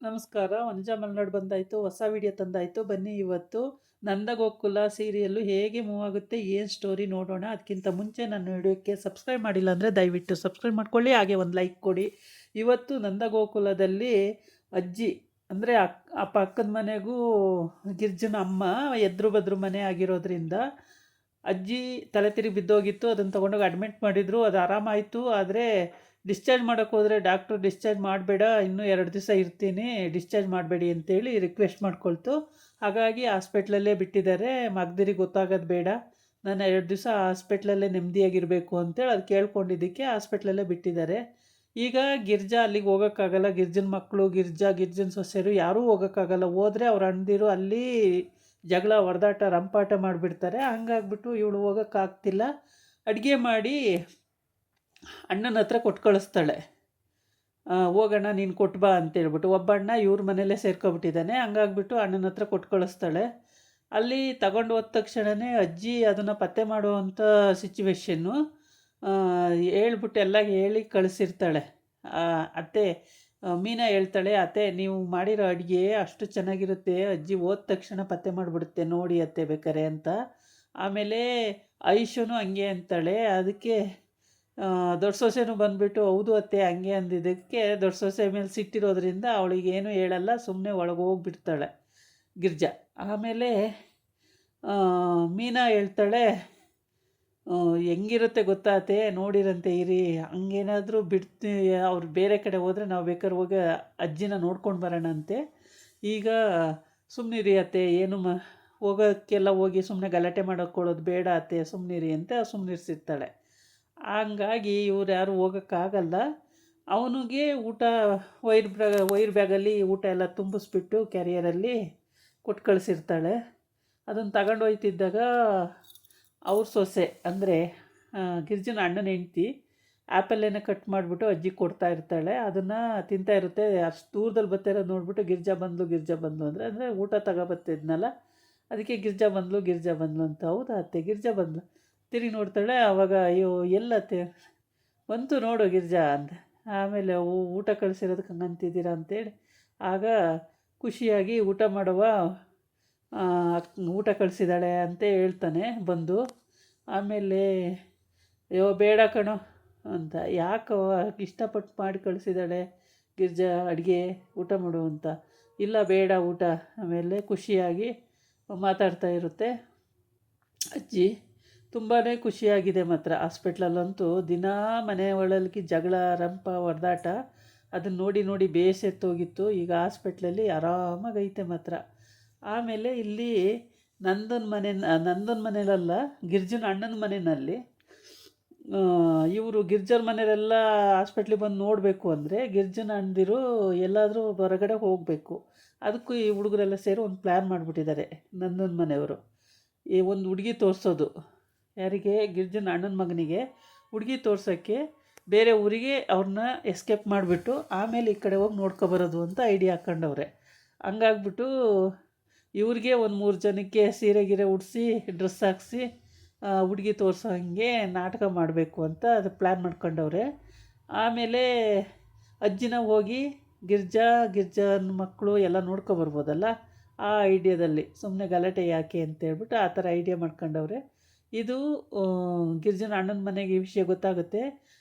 ನಮಸ್ಕಾರ. ವನಜಾ ಮಲ್ನಾಡ್ ಬಂದಾಯಿತು. ಹೊಸ ವಿಡಿಯೋ ತಂದಾಯಿತು. ಬನ್ನಿ ಇವತ್ತು ನಂದಗೋಕುಲ ಸೀರಿಯಲ್ಲು ಹೇಗೆ ಮೂವ್ ಆಗುತ್ತೆ, ಏನು ಸ್ಟೋರಿ ನೋಡೋಣ. ಅದಕ್ಕಿಂತ ಮುಂಚೆ ನನ್ನ ವಿಡಿಯೋಕ್ಕೆ ಸಬ್ಸ್ಕ್ರೈಬ್ ಮಾಡಿಲ್ಲ ಅಂದರೆ ದಯವಿಟ್ಟು ಸಬ್ಸ್ಕ್ರೈಬ್ ಮಾಡ್ಕೊಳ್ಳಿ, ಹಾಗೆ ಒಂದು ಲೈಕ್ ಕೊಡಿ. ಇವತ್ತು ನಂದಗೋಕುಲದಲ್ಲಿ ಅಜ್ಜಿ ಅಂದರೆ ಪಕ್ಕದ ಮನೆಗೂ ಗಿರ್ಜನ ಅಮ್ಮ ಎದ್ರು ಬದ್ರು ಮನೆ ಆಗಿರೋದ್ರಿಂದ ಅಜ್ಜಿ ತಲೆ ತಿರುಗಿ ಬಿದ್ದೋಗಿತ್ತು. ಅದನ್ನು ತೊಗೊಂಡೋಗಿ ಅಡ್ಮಿಟ್ ಮಾಡಿದರು. ಅದು ಆರಾಮಾಯಿತು. ಆದರೆ ಡಿಸ್ಚಾರ್ಜ್ ಮಾಡೋಕ್ಕೆ ಹೋದರೆ ಡಾಕ್ಟ್ರು ಡಿಸ್ಚಾರ್ಜ್ ಮಾಡಬೇಡ, ಇನ್ನೂ 2 ದಿವಸ ಇರ್ತೀನಿ, ಡಿಸ್ಚಾರ್ಜ್ ಮಾಡಬೇಡಿ ಅಂತೇಳಿ ರಿಕ್ವೆಸ್ಟ್ ಮಾಡ್ಕೊಳ್ತು. ಹಾಗಾಗಿ ಹಾಸ್ಪಿಟ್ಲಲ್ಲೇ ಬಿಟ್ಟಿದ್ದಾರೆ. ಮಗ್ದಿರಿಗೆ ಗೊತ್ತಾಗೋದು ಬೇಡ, ನಾನು 2 ದಿವಸ ಹಾಸ್ಪಿಟ್ಲಲ್ಲೇ ನೆಮ್ಮದಿಯಾಗಿರಬೇಕು ಅಂತೇಳಿ ಅದು ಕೇಳ್ಕೊಂಡಿದ್ದಕ್ಕೆ ಹಾಸ್ಪಿಟ್ಲಲ್ಲೇ ಬಿಟ್ಟಿದ್ದಾರೆ. ಈಗ ಗಿರ್ಜಾ ಅಲ್ಲಿಗೆ ಹೋಗೋಕ್ಕಾಗಲ್ಲ. ಗಿರ್ಜನ ಮಕ್ಕಳು, ಗಿರ್ಜನ ಸೊಸೆಯರು ಯಾರೂ ಹೋಗೋಕ್ಕಾಗಲ್ಲ. ಹೋದರೆ ಅವ್ರು ಅಣ್ಣದಿರು ಅಲ್ಲಿ ಜಗಳ ಹೊಡೆದಾಟ ರಂಪಾಟ ಮಾಡಿಬಿಡ್ತಾರೆ. ಹಂಗಾಗ್ಬಿಟ್ಟು ಇವಳು ಹೋಗೋಕ್ಕಾಗ್ತಿಲ್ಲ. ಅಡುಗೆ ಮಾಡಿ ಅಣ್ಣನ ಹತ್ರ ಕೊಟ್ಟು ಕಳಿಸ್ತಾಳೆ. ಹೋಗೋಣ ನೀನು ಕೊಟ್ಟು ಬಾ ಅಂತೇಳ್ಬಿಟ್ಟು. ಒಬ್ಬ ಅಣ್ಣ ಇವ್ರ ಮನೆಯಲ್ಲೇ ಸೇರ್ಕೊಬಿಟ್ಟಿದ್ದಾನೆ. ಹಂಗಾಗ್ಬಿಟ್ಟು ಅಣ್ಣನ ಹತ್ರ ಕೊಟ್ಟು ಕಳಿಸ್ತಾಳೆ. ಅಲ್ಲಿ ತಗೊಂಡು ಹೋದ ತಕ್ಷಣವೇ ಅಜ್ಜಿ ಅದನ್ನು ಪತ್ತೆ ಮಾಡುವಂಥ ಸಿಚುವೇಶನ್ನು ಹೇಳ್ಬಿಟ್ಟು ಎಲ್ಲ ಹೇಳಿ ಕಳಿಸಿರ್ತಾಳೆ. ಅತ್ತೆ ಮೀನಾ ಹೇಳ್ತಾಳೆ, ಅತ್ತೆ ನೀವು ಮಾಡಿರೋ ಅಡುಗೆ ಅಷ್ಟು ಚೆನ್ನಾಗಿರುತ್ತೆ, ಅಜ್ಜಿ ಹೋದ ತಕ್ಷಣ ಪತ್ತೆ ಮಾಡಿಬಿಡುತ್ತೆ ನೋಡಿ ಅತ್ತೆ ಬೇಕಾರೆ ಅಂತ. ಆಮೇಲೆ ಐಶುನು ಹಂಗೆ ಅಂತಾಳೆ. ಅದಕ್ಕೆ ದೊಡ್ಡ ಸೊಸೆನೂ ಬಂದುಬಿಟ್ಟು ಹೌದು ಅತ್ತೆ ಹಂಗೆ ಅಂದಿದ್ದಕ್ಕೆ ದೊಡ್ಡ ಸೊಸೆ ಮೇಲೆ ಸಿಟ್ಟಿರೋದ್ರಿಂದ ಅವಳಿಗೇನು ಹೇಳಲ್ಲ, ಸುಮ್ಮನೆ ಒಳಗೆ ಹೋಗ್ಬಿಡ್ತಾಳೆ ಗಿರ್ಜಾ. ಆಮೇಲೆ ಮೀನಾ ಹೇಳ್ತಾಳೆ, ಹೆಂಗಿರುತ್ತೆ ಗೊತ್ತಾತೆ, ನೋಡಿರಂತೆ ಇರಿ, ಹಂಗೇನಾದರೂ ಬಿಡ್ತಿ ಅವ್ರು ಬೇರೆ ಕಡೆ ಹೋದರೆ ನಾವು ಬೇಕಾದ್ರೆ ಹೋಗಿ ಅಜ್ಜಿನ ನೋಡ್ಕೊಂಡು ಬರೋಣಂತೆ. ಈಗ ಸುಮ್ಮನಿರಿ ಅತ್ತೆ, ಏನು ಹೋಗೋಕ್ಕೆಲ್ಲ ಹೋಗಿ ಸುಮ್ಮನೆ ಗಲಾಟೆ ಮಾಡೋಕ್ಕೊಳ್ಳೋದು ಬೇಡ ಅತ್ತೆ, ಸುಮ್ಮನಿರಿ ಅಂತ ಸುಮ್ಮನಿರ್ಸಿರ್ತಾಳೆ. ಹಂಗಾಗಿ ಇವ್ರು ಯಾರು ಹೋಗೋಕ್ಕಾಗಲ್ಲ. ಅವನಿಗೆ ಊಟ ವೈರ್ ಬ್ಯಾಗಲ್ಲಿ ಊಟ ಎಲ್ಲ ತುಂಬಿಸ್ಬಿಟ್ಟು ಕ್ಯಾರಿಯರಲ್ಲಿ ಕೊಟ್ಟು ಕಳಿಸಿರ್ತಾಳೆ. ಅದನ್ನು ತಗೊಂಡು ಹೋಯ್ತಿದ್ದಾಗ ಅವ್ರ ಸೊಸೆ ಅಂದರೆ ಗಿರ್ಜನ ಅಣ್ಣನ ಹೆಂಡ್ತಿ ಆ್ಯಪಲ್ಲೇನೋ ಕಟ್ ಮಾಡಿಬಿಟ್ಟು ಅಜ್ಜಿಗೆ ಕೊಡ್ತಾ ಇರ್ತಾಳೆ. ಅದನ್ನು ತಿಂತಾ ಇರುತ್ತೆ. ಅಷ್ಟು ದೂರದಲ್ಲಿ ಬರ್ತಾಯಿರೋದು ನೋಡಿಬಿಟ್ಟು ಗಿರ್ಜಾ ಬಂದು ಅಂದರೆ ಊಟ ತಗೊಬತ್ತಿದ್ನಲ್ಲ, ಅದಕ್ಕೆ ಗಿರ್ಜಾ ಬಂದ್ಲು ಅಂತ. ಹೌದಾ ಅತ್ತೆ ಗಿರ್ಜಾ ಬಂದ್ಲು. ತಿರುಗಿ ನೋಡ್ತಾಳೆ. ಆವಾಗ ಅಯ್ಯೋ ಎಲ್ಲತ್ತೆ ಬಂತು ನೋಡು ಗಿರ್ಜಾ ಅಂತ. ಆಮೇಲೆ ಊಟ ಕಳಿಸಿರೋದಕ್ಕೆ ಹಂಗಂತಿದ್ದೀರಾ ಅಂತೇಳಿ ಆಗ ಖುಷಿಯಾಗಿ ಊಟ ಮಾಡುವ ಊಟ ಕಳಿಸಿದ್ದಾಳೆ ಅಂತ ಹೇಳ್ತಾನೆ ಬಂದು. ಆಮೇಲೆ ಅಯ್ಯೋ ಬೇಡ ಕಣೋ ಅಂತ, ಯಾಕೋ ಇಷ್ಟಪಟ್ಟು ಮಾಡಿ ಕಳಿಸಿದ್ದಾಳೆ ಗಿರ್ಜಾ ಅಡುಗೆ, ಊಟ ಮಾಡು ಅಂತ. ಇಲ್ಲ ಬೇಡ ಊಟ. ಆಮೇಲೆ ಖುಷಿಯಾಗಿ ಮಾತಾಡ್ತಾ ಇರುತ್ತೆ ಅಜ್ಜಿ. ತುಂಬಾ ಖುಷಿಯಾಗಿದೆ ಮಾತ್ರ. ಹಾಸ್ಪಿಟ್ಲಲ್ಲಂತೂ ದಿನಾ ಮನೆ ಒಳಗೆ ಜಗಳ ರಂಪ ಹೊಡೆದಾಟ ಅದನ್ನು ನೋಡಿ ನೋಡಿ ಬೇಸೆತ್ತೋಗಿತ್ತು. ಈಗ ಹಾಸ್ಪಿಟ್ಲಲ್ಲಿ ಆರಾಮಾಗೈತೆ ಮಾತ್ರ. ಆಮೇಲೆ ಇಲ್ಲಿ ನಂದನ ಮನೇಲಲ್ಲ, ಗಿರ್ಜನ ಅಣ್ಣನ ಮನೆಯಲ್ಲಿ ಇವರು ಗಿರ್ಜರ ಮನೆಯಲ್ಲೆಲ್ಲ ಹಾಸ್ಪಿಟ್ಲಿಗೆ ಬಂದು ನೋಡಬೇಕು ಅಂದರೆ ಗಿರ್ಜನ ಅಣ್ಣದಿರು ಎಲ್ಲಾದರೂ ಹೊರಗಡೆ ಹೋಗಬೇಕು. ಅದಕ್ಕೂ ಈ ಹುಡುಗರೆಲ್ಲ ಸೇರಿ ಒಂದು ಪ್ಲ್ಯಾನ್ ಮಾಡಿಬಿಟ್ಟಿದ್ದಾರೆ ನಂದನ ಮನೆಯವರು. ಈ ಒಂದು ಹುಡುಗಿ ತೋರಿಸೋದು ಯಾರಿಗೆ, ಗಿರ್ಜನ ಅಣ್ಣನ ಮಗನಿಗೆ ಹುಡುಗಿ ತೋರ್ಸೋಕ್ಕೆ ಬೇರೆ ಊರಿಗೆ ಅವ್ರನ್ನ ಎಸ್ಕೇಪ್ ಮಾಡಿಬಿಟ್ಟು ಆಮೇಲೆ ಈ ಕಡೆ ಹೋಗಿ ನೋಡ್ಕೊಬರೋದು ಅಂತ ಐಡಿಯಾ ಹಾಕ್ಕೊಂಡವ್ರೆ. ಹಂಗಾಗ್ಬಿಟ್ಟು ಇವ್ರಿಗೆ ಒಂದು 3 ಜನಕ್ಕೆ ಸೀರೆ ಗಿರೆ ಉಡಿಸಿ ಡ್ರೆಸ್ ಹಾಕ್ಸಿ ಹುಡುಗಿ ತೋರಿಸೋ ಹಾಗೆ ನಾಟಕ ಮಾಡಬೇಕು ಅಂತ ಅದು ಪ್ಲ್ಯಾನ್ ಮಾಡ್ಕೊಂಡವ್ರೆ. ಆಮೇಲೆ ಅಜ್ಜಿನ ಹೋಗಿ ಗಿರ್ಜನ ಮಕ್ಕಳು ಎಲ್ಲ ನೋಡ್ಕೊಬರ್ಬೋದಲ್ಲ, ಆ ಐಡಿಯಾದಲ್ಲಿ ಸುಮ್ಮನೆ ಗಲಾಟೆ ಯಾಕೆ ಅಂತೇಳ್ಬಿಟ್ಟು ಆ ಥರ ಐಡಿಯಾ ಮಾಡ್ಕೊಂಡವ್ರೆ. ಇದು ಗಿರ್ಜನ ಅಣ್ಣನ ಮನೆಗೆ ಈ ವಿಷಯ ಗೊತ್ತಾಗುತ್ತೆ.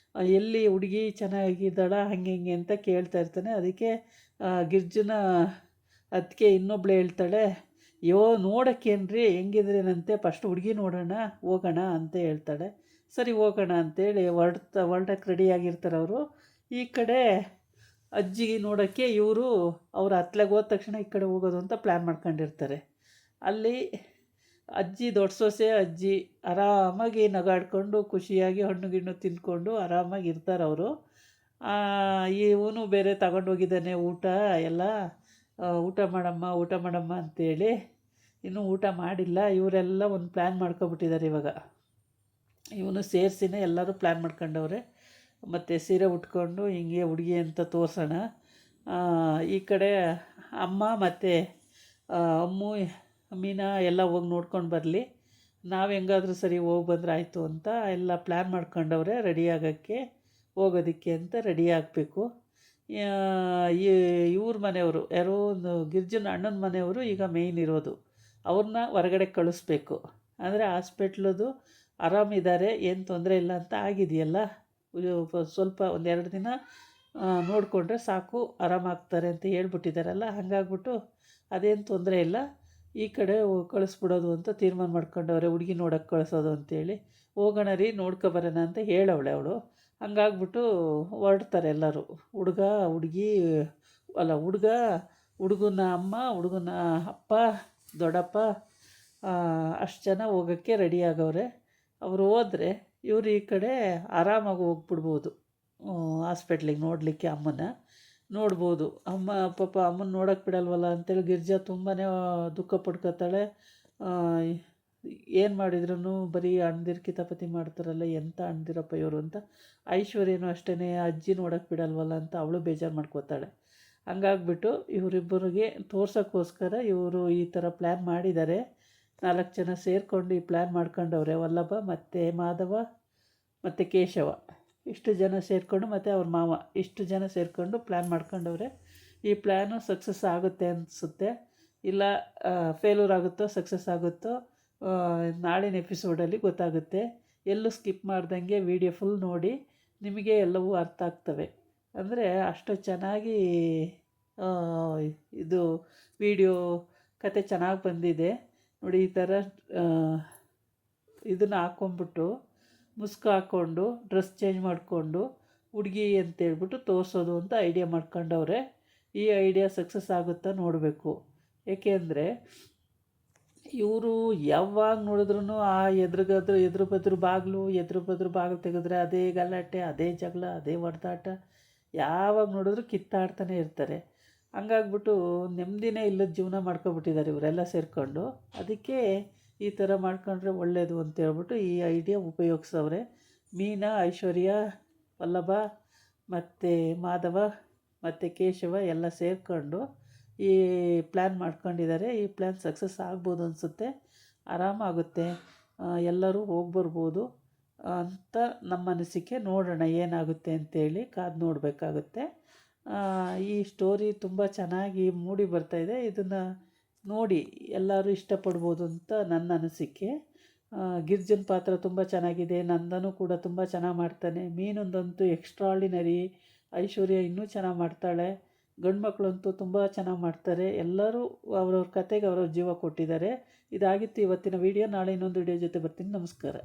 ಎಲ್ಲಿ ಹುಡುಗಿ ಚೆನ್ನಾಗಿದ್ದಾಳ ಹಂಗೆ ಹಿಂಗೆ ಅಂತ ಕೇಳ್ತಾ ಇರ್ತಾನೆ. ಅದಕ್ಕೆ ಗಿರ್ಜನ ಅದಕ್ಕೆ ಇನ್ನೊಬ್ಳು ಹೇಳ್ತಾಳೆ, ಅಯ್ಯೋ ನೋಡೋಕ್ಕೇನ್ರಿ ಹೆಂಗಿದ್ರೇನಂತೆ, ಫಸ್ಟ್ ಹುಡುಗಿ ನೋಡೋಣ ಹೋಗೋಣ ಅಂತ ಹೇಳ್ತಾಳೆ. ಸರಿ ಹೋಗೋಣ ಅಂತೇಳಿ ಹೊರಟಕ್ಕೆ ರೆಡಿಯಾಗಿರ್ತಾರೆ ಅವರು. ಈ ಕಡೆ ಅಜ್ಜಿಗೆ ನೋಡೋಕ್ಕೆ ಇವರು ಅವ್ರ ಅತ್ಲೆಗೆ ಹೋದ ತಕ್ಷಣ ಈ ಕಡೆ ಹೋಗೋದು ಅಂತ ಪ್ಲ್ಯಾನ್ ಮಾಡ್ಕೊಂಡಿರ್ತಾರೆ. ಅಲ್ಲಿ ಅಜ್ಜಿ ದೊಡ್ಡ ಸೊಸೆ ಅಜ್ಜಿ ಆರಾಮಾಗಿ ನಗಾಡ್ಕೊಂಡು ಖುಷಿಯಾಗಿ ಹಣ್ಣು ಗಿಣ್ಣು ತಿಂದ್ಕೊಂಡು ಆರಾಮಾಗಿ ಇರ್ತಾರೆ ಅವರು. ಇವನು ಬೇರೆ ತಗೊಂಡೋಗಿದ್ದಾನೆ ಊಟ ಎಲ್ಲ. ಊಟ ಮಾಡಮ್ಮ ಅಂತೇಳಿ ಇನ್ನೂ ಊಟ ಮಾಡಿಲ್ಲ. ಇವರೆಲ್ಲ ಒಂದು ಪ್ಲ್ಯಾನ್ ಮಾಡ್ಕೊಬಿಟ್ಟಿದ್ದಾರೆ ಇವಾಗ. ಇವನು ಸೇರಿಸಿನೇ ಎಲ್ಲರೂ ಪ್ಲ್ಯಾನ್ ಮಾಡ್ಕೊಂಡವ್ರೆ. ಮತ್ತು ಸೀರೆ ಉಟ್ಕೊಂಡು ಹಿಂಗೆ ಹುಡುಗಿ ಅಂತ ತೋರಿಸೋಣ. ಈ ಕಡೆ ಅಮ್ಮ ಮತ್ತು ಅಮ್ಮು ಮೀನಾ ಎಲ್ಲ ಹೋಗಿ ನೋಡ್ಕೊಂಡು ಬರಲಿ, ನಾವು ಹೆಂಗಾದರೂ ಸರಿ ಹೋಗಿ ಬಂದರೆ ಆಯಿತು ಅಂತ ಎಲ್ಲ ಪ್ಲ್ಯಾನ್ ಮಾಡ್ಕೊಂಡವ್ರೆ. ರೆಡಿ ಆಗೋಕ್ಕೆ ಹೋಗೋದಕ್ಕೆ ಅಂತ ರೆಡಿ ಆಗಬೇಕು. ಇವ್ರ ಮನೆಯವರು ಯಾರೋ ಒಂದು ಗಿರ್ಜನ ಅಣ್ಣನ ಮನೆಯವರು ಈಗ ಮೇಯ್ನ್ ಇರೋದು. ಅವ್ರನ್ನ ಹೊರಗಡೆ ಕಳಿಸ್ಬೇಕು. ಅಂದರೆ ಹಾಸ್ಪಿಟ್ಲದು ಆರಾಮಿದ್ದಾರೆ, ಏನು ತೊಂದರೆ ಇಲ್ಲ ಅಂತ ಆಗಿದೆಯಲ್ಲ. ಸ್ವಲ್ಪ ಒಂದೆರಡು ದಿನ ನೋಡಿಕೊಂಡ್ರೆ ಸಾಕು, ಆರಾಮಾಗ್ತಾರೆ ಅಂತ ಹೇಳ್ಬಿಟ್ಟಿದ್ದಾರಲ್ಲ. ಹಾಗಾಗ್ಬಿಟ್ಟು ಅದೇನು ತೊಂದರೆ ಇಲ್ಲ, ಈ ಕಡೆ ಕಳಿಸ್ಬಿಡೋದು ಅಂತ ತೀರ್ಮಾನ ಮಾಡ್ಕೊಂಡವ್ರೆ. ಹುಡುಗಿ ನೋಡೋಕ್ಕೆ ಕಳಿಸೋದು ಅಂತೇಳಿ. ಹೋಗೋಣ ರೀ ನೋಡ್ಕೊಬರೋಣ ಅಂತ ಹೇಳವಳೆ ಅವಳು. ಹಂಗಾಗ್ಬಿಟ್ಟು ಹೊರಡ್ತಾರೆ ಎಲ್ಲರೂ. ಹುಡುಗ ಹುಡುಗಿ ಅಲ್ಲ ಹುಡುಗ, ಹುಡುಗನ ಅಮ್ಮ, ಹುಡುಗನ ಅಪ್ಪ, ದೊಡ್ಡಪ್ಪ, ಅಷ್ಟು ಜನ ಹೋಗೋಕ್ಕೆ ರೆಡಿ ಆಗವ್ರೆ. ಅವರು ಹೋದರೆ ಇವರು ಈ ಕಡೆ ಆರಾಮಾಗಿ ಹೋಗ್ಬಿಡ್ಬೋದು ಹಾಸ್ಪಿಟ್ಲಿಗೆ ನೋಡಲಿಕ್ಕೆ. ಅಮ್ಮನ ನೋಡ್ಬೋದು. ಅಮ್ಮ ಪಾಪ ಅಮ್ಮನ ನೋಡೋಕ್ಕೆ ಬಿಡಲ್ವಲ್ಲ ಅಂತೇಳಿ ಗಿರ್ಜಾ ತುಂಬಾ ದುಃಖ ಪಡ್ಕೊತಾಳೆ. ಏನು ಮಾಡಿದ್ರೂ ಬರೀ ಅಣ್ದಿರು ಕಿತಾಪತಿ ಮಾಡ್ತಾರಲ್ಲ, ಎಂಥ ಅಣ್ದಿರಪ್ಪ ಇವರು ಅಂತ. ಐಶ್ವರ್ಯನೂ ಅಷ್ಟೇ, ಅಜ್ಜಿ ನೋಡೋಕ್ಕೆ ಬಿಡಲ್ವಲ್ಲ ಅಂತ ಅವಳು ಬೇಜಾರು ಮಾಡ್ಕೋತಾಳೆ. ಹಂಗಾಗ್ಬಿಟ್ಟು ಇವರಿಬ್ಬರಿಗೆ ತೋರ್ಸೋಕ್ಕೋಸ್ಕರ ಇವರು ಈ ಥರ ಪ್ಲ್ಯಾನ್ ಮಾಡಿದ್ದಾರೆ. 4 ಜನ ಸೇರಿಕೊಂಡು ಈ ಪ್ಲ್ಯಾನ್ ಮಾಡ್ಕೊಂಡವ್ರೆ. ವಲ್ಲಭ ಮತ್ತು ಮಾಧವ ಮತ್ತು ಕೇಶವ ಇಷ್ಟು ಜನ ಸೇರಿಕೊಂಡು, ಮತ್ತು ಅವ್ರ ಮಾವ ಇಷ್ಟು ಜನ ಸೇರಿಕೊಂಡು ಪ್ಲ್ಯಾನ್ ಮಾಡ್ಕೊಂಡವ್ರೆ. ಈ ಪ್ಲ್ಯಾನು ಸಕ್ಸಸ್ ಆಗುತ್ತೆ ಅನಿಸುತ್ತೆ. ಇಲ್ಲ ಫೇಲ್ಯೂರ್ ಆಗುತ್ತೋ ಸಕ್ಸಸ್ ಆಗುತ್ತೋ ನಾಳಿನ ಎಪಿಸೋಡಲ್ಲಿ ಗೊತ್ತಾಗುತ್ತೆ. ಎಲ್ಲೂ ಸ್ಕಿಪ್ ಮಾಡ್ದಂಗೆ ವಿಡಿಯೋ ಫುಲ್ ನೋಡಿ, ನಿಮಗೆ ಎಲ್ಲವೂ ಅರ್ಥ ಆಗ್ತವೆ. ಅಂದರೆ ಅಷ್ಟು ಚೆನ್ನಾಗಿ ಇದು ವಿಡಿಯೋ ಕತೆ ಚೆನ್ನಾಗಿ ಬಂದಿದೆ ನೋಡಿ. ಈ ಥರ ಇದನ್ನು ಹಾಕ್ಕೊಂಬಿಟ್ಟು ಮುಸ್ಕು ಹಾಕ್ಕೊಂಡು ಡ್ರೆಸ್ ಚೇಂಜ್ ಮಾಡಿಕೊಂಡು ಹುಡುಗಿ ಅಂತೇಳ್ಬಿಟ್ಟು ತೋರಿಸೋದು ಅಂತ ಐಡಿಯಾ ಮಾಡ್ಕೊಂಡವ್ರೆ. ಈ ಐಡಿಯಾ ಸಕ್ಸಸ್ ಆಗುತ್ತಾ ನೋಡಬೇಕು. ಏಕೆಂದರೆ ಇವರು ಯಾವಾಗ ನೋಡಿದ್ರೂ ಆ ಎದುರು ಬದ್ರು ಬಾಗಿಲು ತೆಗೆದ್ರೆ ಅದೇ ಗಲಾಟೆ, ಅದೇ ಜಗಳ, ಅದೇ ಹೊಡೆದಾಟ, ಯಾವಾಗ ನೋಡಿದ್ರೂ ಕಿತ್ತಾಡ್ತಾನೆ ಇರ್ತಾರೆ. ಹಂಗಾಗ್ಬಿಟ್ಟು ನೆಮ್ಮದಿನೇ ಇಲ್ಲದ ಜೀವನ ಮಾಡ್ಕೊಬಿಟ್ಟಿದ್ದಾರೆ ಇವರೆಲ್ಲ ಸೇರಿಕೊಂಡು. ಅದಕ್ಕೆ ಈ ಥರ ಮಾಡ್ಕೊಂಡ್ರೆ ಒಳ್ಳೆಯದು ಅಂತೇಳ್ಬಿಟ್ಟು ಈ ಐಡಿಯಾ ಉಪಯೋಗಿಸವ್ರೆ. ಮೀನಾ, ಐಶ್ವರ್ಯ, ವಲ್ಲಭ ಮತ್ತು ಮಾಧವ ಮತ್ತು ಕೇಶವ ಎಲ್ಲ ಸೇರಿಕೊಂಡು ಈ ಪ್ಲ್ಯಾನ್ ಮಾಡ್ಕೊಂಡಿದ್ದಾರೆ. ಈ ಪ್ಲ್ಯಾನ್ ಸಕ್ಸಸ್ ಆಗ್ಬೋದು ಅನಿಸುತ್ತೆ. ಆರಾಮಾಗುತ್ತೆ, ಎಲ್ಲರೂ ಹೋಗಿ ಬರ್ಬೋದು ಅಂತ ನಮ್ಮ ಅನಿಸಿಕೆ. ನೋಡೋಣ ಏನಾಗುತ್ತೆ ಅಂತೇಳಿ ಕಾದು ನೋಡಬೇಕಾಗುತ್ತೆ. ಈ ಸ್ಟೋರಿ ತುಂಬ ಚೆನ್ನಾಗಿ ಮೂಡಿ ಬರ್ತಾಯಿದೆ. ಇದನ್ನು ನೋಡಿ ಎಲ್ಲರೂ ಇಷ್ಟಪಡ್ಬೋದು ಅಂತ ನನ್ನ ಅನಿಸಿಕೆ. ಗಿರ್ಜನ್ ಪಾತ್ರ ತುಂಬ ಚೆನ್ನಾಗಿದೆ. ನಂದನೂ ಕೂಡ ತುಂಬ ಚೆನ್ನಾಗಿ ಮಾಡ್ತಾನೆ. ಮೀನೊಂದಂತೂ ಎಕ್ಸ್ಟ್ರಾರ್ಡಿನರಿ. ಐಶ್ವರ್ಯ ಇನ್ನೂ ಚೆನ್ನಾಗಿ ಮಾಡ್ತಾಳೆ. ಗಂಡು ಮಕ್ಕಳಂತೂ ತುಂಬ ಚೆನ್ನಾಗಿ ಮಾಡ್ತಾರೆ. ಎಲ್ಲರೂ ಅವ್ರವ್ರ ಕತೆಗೆ ಅವ್ರವ್ರ ಜೀವ ಕೊಟ್ಟಿದ್ದಾರೆ. ಇದಾಗಿತ್ತು ಇವತ್ತಿನ ವಿಡಿಯೋ. ನಾಳೆ ಇನ್ನೊಂದು ವಿಡಿಯೋ ಜೊತೆ ಬರ್ತೀನಿ. ನಮಸ್ಕಾರ.